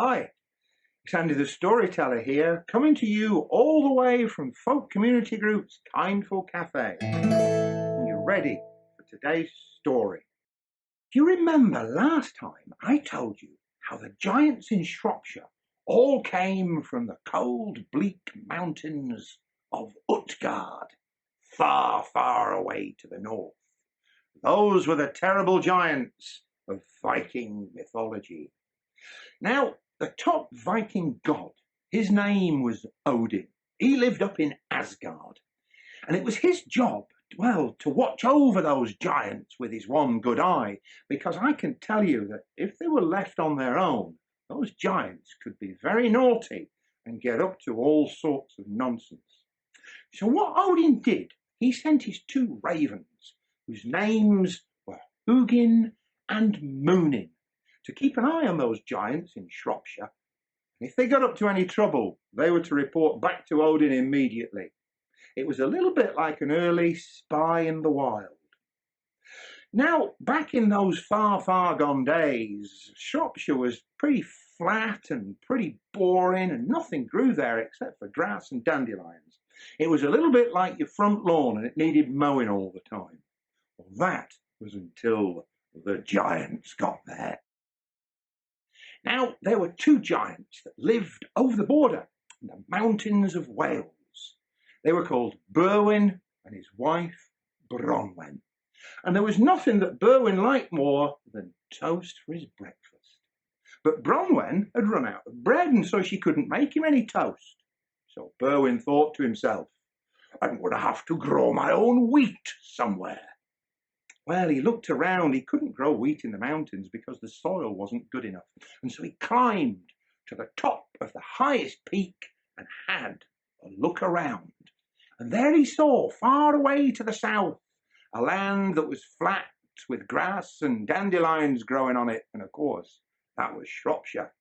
Hi, it's Andy the Storyteller here, coming to you all the way from Folk Community Group's Kindful Cafe. And you're ready for today's story. Do you remember last time I told you how the giants in Shropshire all came from the cold, bleak mountains of Utgard, far, far away to the north? Those were the terrible giants of Viking mythology. Now, the top Viking god, his name was Odin. He lived up in Asgard, and it was his job, well, to watch over those giants with his one good eye, because I can tell you that if they were left on their own, those giants could be very naughty and get up to all sorts of nonsense. So what Odin did, he sent his two ravens, whose names were Hugin and Munin, to keep an eye on those giants in Shropshire. And if they got up to any trouble, they were to report back to Odin immediately. It was a little bit like an early Spy in the Wild. Now, back in those far, far gone days, Shropshire was pretty flat and pretty boring, and nothing grew there except for grass and dandelions. It was a little bit like your front lawn, and it needed mowing all the time. Well, that was until the giants got there. Now, there were two giants that lived over the border in the mountains of Wales. They were called Burwin and his wife, Bronwen. And there was nothing that Burwin liked more than toast for his breakfast. But Bronwen had run out of bread, and so she couldn't make him any toast. So Burwin thought to himself, I'm going to have to grow my own wheat somewhere. Well, he looked around. He couldn't grow wheat in the mountains because the soil wasn't good enough. And so he climbed to the top of the highest peak and had a look around. And there he saw, far away to the south, a land that was flat with grass and dandelions growing on it. And of course, that was Shropshire.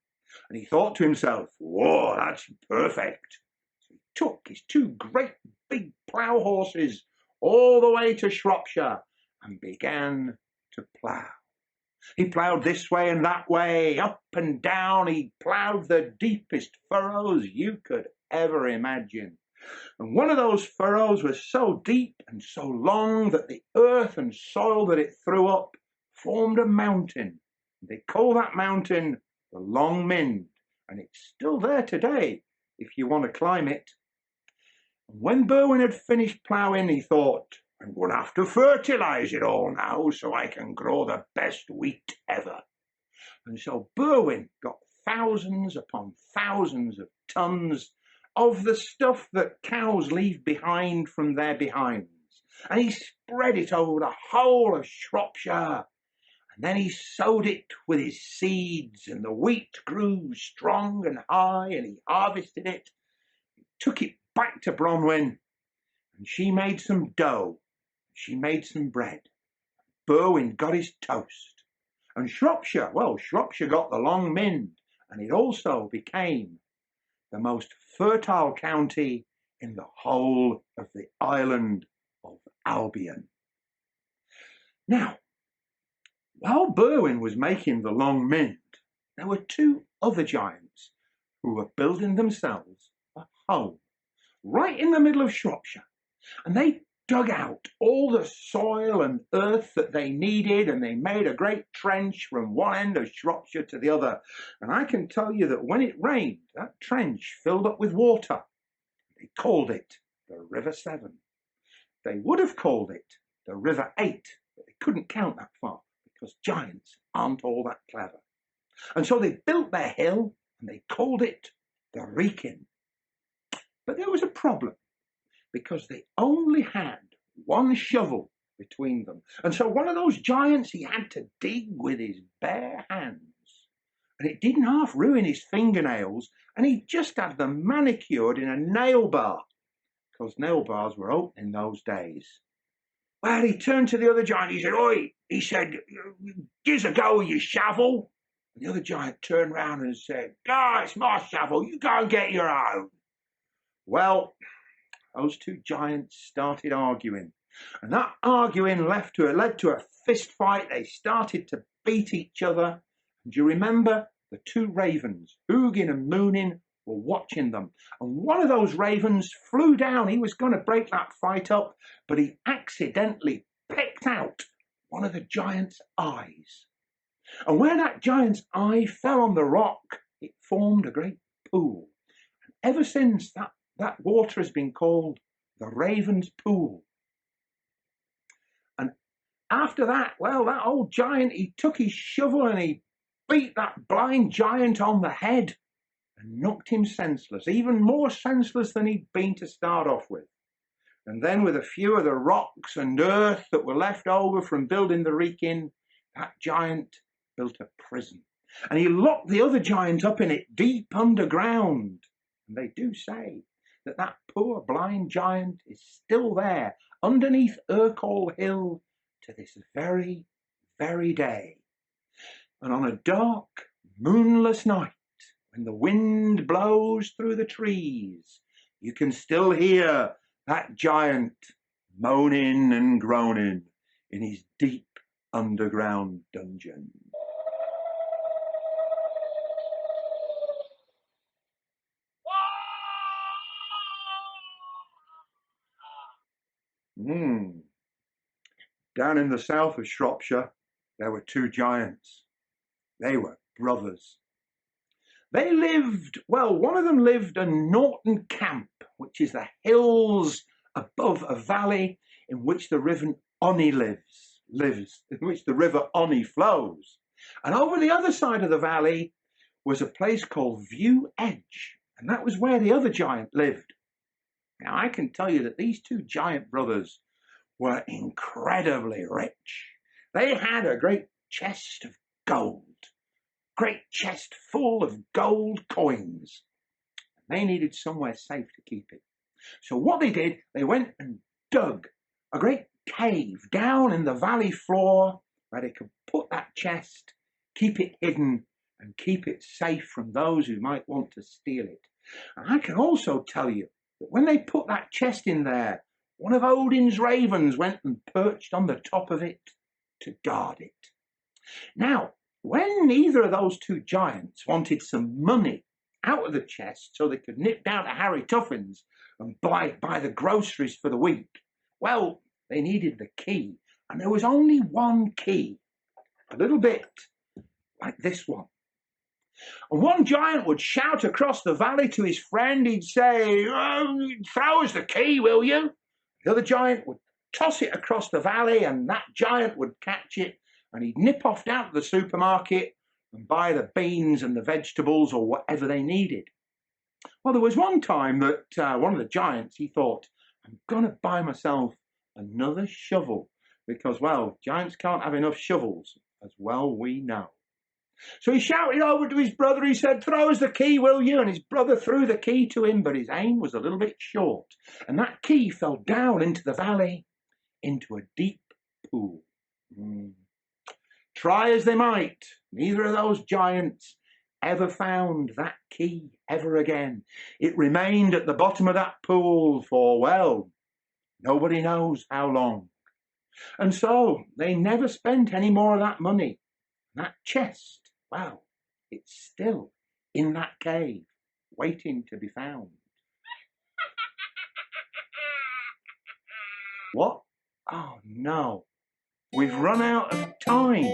And he thought to himself, whoa, that's perfect. So he took his two great big plough horses all the way to Shropshire and began to plough. He ploughed this way and that way, up and down. He ploughed the deepest furrows you could ever imagine. And one of those furrows was so deep and so long that the earth and soil that it threw up formed a mountain. They call that mountain the Long Mynd, and it's still there today if you want to climb it. And when Burwin had finished ploughing, he thought, I'm going to have to fertilise it all now so I can grow the best wheat ever. And so Burwin got thousands upon thousands of tons of the stuff that cows leave behind from their behinds. And he spread it over the whole of Shropshire. And then he sowed it with his seeds, and the wheat grew strong and high, and he harvested it. He took it back to Bronwen, and she made some dough. She made some bread. Burwin got his toast. And Shropshire, well, Shropshire got the Long Mynd, and it also became the most fertile county in the whole of the island of Albion. Now, while Burwin was making the Long Mynd, there were two other giants who were building themselves a home right in the middle of Shropshire. And they dug out all the soil and earth that they needed, and they made a great trench from one end of Shropshire to the other. And I can tell you that when it rained, that trench filled up with water. They called it the River Severn. They would have called it the River 8, but they couldn't count that far because giants aren't all that clever. And so they built their hill and they called it the Wrekin. But there was a problem, because they only had one shovel between them. And so one of those giants, he had to dig with his bare hands. And it didn't half ruin his fingernails, and he just had them manicured in a nail bar, because nail bars were open in those days. Well, he turned to the other giant. He said, oi, he said, give us a go with your shovel. And the other giant turned round and said, oh, it's my shovel. You go and get your own. Well, those two giants started arguing, and that arguing led to a fist fight. They started to beat each other. And do you remember the two ravens, Hugin and Moonin, were watching them. And one of those ravens flew down. He was going to break that fight up, but he accidentally picked out one of the giant's eyes. And where that giant's eye fell on the rock, it formed a great pool. And ever since, that water has been called the Raven's Pool. And after that, well, that old giant, he took his shovel and he beat that blind giant on the head and knocked him senseless, even more senseless than he'd been to start off with. And then with a few of the rocks and earth that were left over from building the Wrekin, that giant built a prison. And he locked the other giant up in it deep underground. And they do say that that poor blind giant is still there underneath Urkhall Hill to this very, very day. And on a dark, moonless night, when the wind blows through the trees, you can still hear that giant moaning and groaning in his deep underground dungeon. Down in the south of Shropshire, there were two giants. They were brothers. They lived, well, one of them lived in Norton Camp, which is the hills above a valley in which the river Onny lives, in which the river Onny flows. And over the other side of the valley was a place called View Edge, and that was where the other giant lived. Now, I can tell you that these two giant brothers were incredibly rich. They had a great chest of gold. Great chest full of gold coins. They needed somewhere safe to keep it. So what they did, they went and dug a great cave down in the valley floor where they could put that chest, keep it hidden, and keep it safe from those who might want to steal it. And I can also tell you that when they put that chest in there, one of Odin's ravens went and perched on the top of it to guard it. Now, when either of those two giants wanted some money out of the chest so they could nip down to Harry Tuffin's and buy the groceries for the week, well, they needed the key. And there was only one key, a little bit like this one. And one giant would shout across the valley to his friend. He'd say, "Throw us the key, will you?" The other giant would toss it across the valley, and that giant would catch it, and he'd nip off down to the supermarket and buy the beans and the vegetables or whatever they needed. Well, there was one time that one of the giants, he thought, I'm going to buy myself another shovel because, well, giants can't have enough shovels, as well we know. So he shouted over to his brother, he said, "Throw us the key, will you?" And his brother threw the key to him, but his aim was a little bit short. And that key fell down into the valley, into a deep pool. Try as they might, neither of those giants ever found that key ever again. It remained at the bottom of that pool for, well, nobody knows how long. And so they never spent any more of that money. That chest, well, it's still in that cave, waiting to be found. What? Oh no, we've run out of time.